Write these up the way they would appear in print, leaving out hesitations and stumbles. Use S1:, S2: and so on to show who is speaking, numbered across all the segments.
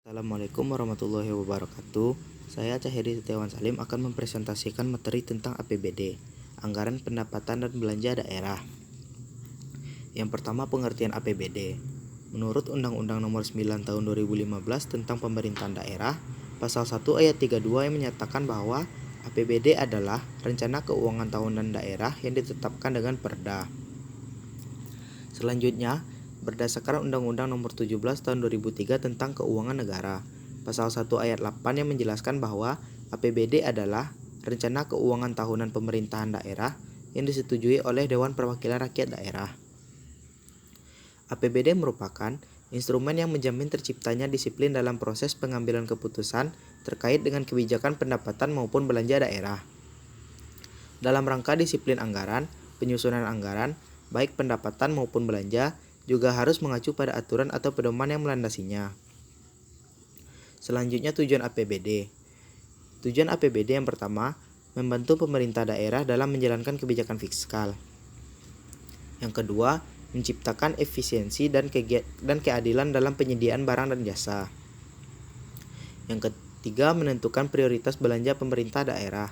S1: Assalamualaikum warahmatullahi wabarakatuh. Saya Cahedi Setiawan Salim akan mempresentasikan materi tentang APBD, Anggaran Pendapatan dan Belanja Daerah. Yang pertama, pengertian APBD. Menurut Undang-Undang Nomor 9 Tahun 2015 tentang Pemerintahan Daerah, Pasal 1 Ayat 32 yang menyatakan bahwa APBD adalah rencana keuangan tahunan daerah yang ditetapkan dengan Perda. Selanjutnya, berdasarkan Undang-Undang Nomor 17 Tahun 2003 tentang Keuangan Negara, Pasal 1 Ayat 8 yang menjelaskan bahwa APBD adalah rencana keuangan tahunan pemerintahan daerah yang disetujui oleh Dewan Perwakilan Rakyat Daerah. APBD merupakan instrumen yang menjamin terciptanya disiplin dalam proses pengambilan keputusan terkait dengan kebijakan pendapatan maupun belanja daerah. Dalam rangka disiplin anggaran, penyusunan anggaran, baik pendapatan maupun belanja, juga harus mengacu pada aturan atau pedoman yang melandasinya. Selanjutnya, tujuan APBD. Tujuan APBD yang pertama, membantu pemerintah daerah dalam menjalankan kebijakan fiskal. Yang kedua, menciptakan efisiensi dan keadilan dalam penyediaan barang dan jasa. Yang ketiga, menentukan prioritas belanja pemerintah daerah.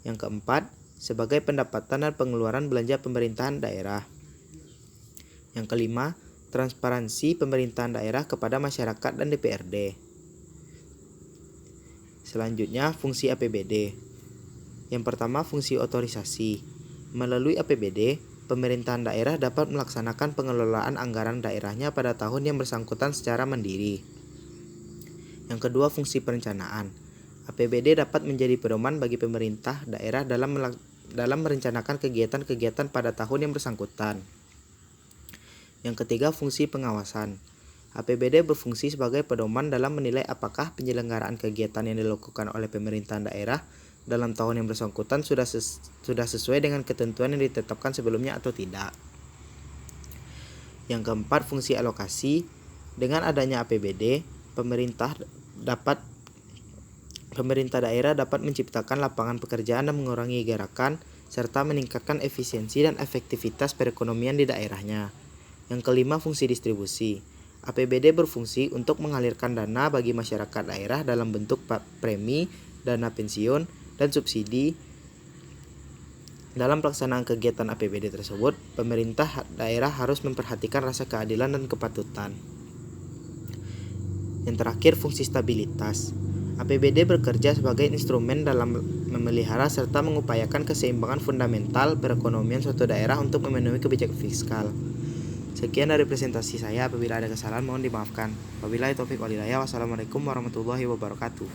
S1: Yang keempat, sebagai pendapatan dan pengeluaran belanja pemerintahan daerah. Yang kelima, transparansi pemerintahan daerah kepada masyarakat dan DPRD. Selanjutnya, fungsi APBD. Yang pertama, fungsi otorisasi. Melalui APBD, pemerintahan daerah dapat melaksanakan pengelolaan anggaran daerahnya pada tahun yang bersangkutan secara mandiri. Yang kedua, fungsi perencanaan. APBD dapat menjadi pedoman bagi pemerintah daerah dalam merencanakan kegiatan-kegiatan pada tahun yang bersangkutan. Yang ketiga, fungsi pengawasan. APBD berfungsi sebagai pedoman dalam menilai apakah penyelenggaraan kegiatan yang dilakukan oleh pemerintahan daerah dalam tahun yang bersangkutan sudah sesuai dengan ketentuan yang ditetapkan sebelumnya atau tidak. Yang keempat, fungsi alokasi. Dengan adanya APBD, pemerintah daerah dapat menciptakan lapangan pekerjaan dan mengurangi gerakan serta meningkatkan efisiensi dan efektivitas perekonomian di daerahnya. Yang kelima, fungsi distribusi. APBD berfungsi untuk mengalirkan dana bagi masyarakat daerah dalam bentuk premi, dana pensiun, dan subsidi. Dalam pelaksanaan kegiatan APBD tersebut, pemerintah daerah harus memperhatikan rasa keadilan dan kepatutan. Yang terakhir, fungsi stabilitas. APBD bekerja sebagai instrumen dalam memelihara serta mengupayakan keseimbangan fundamental perekonomian suatu daerah untuk memenuhi kebijakan fiskal. Sekian dari presentasi saya. Apabila ada kesalahan mohon dimaafkan. Wabillahi taufiq wal hidayah. Wassalamualaikum warahmatullahi wabarakatuh.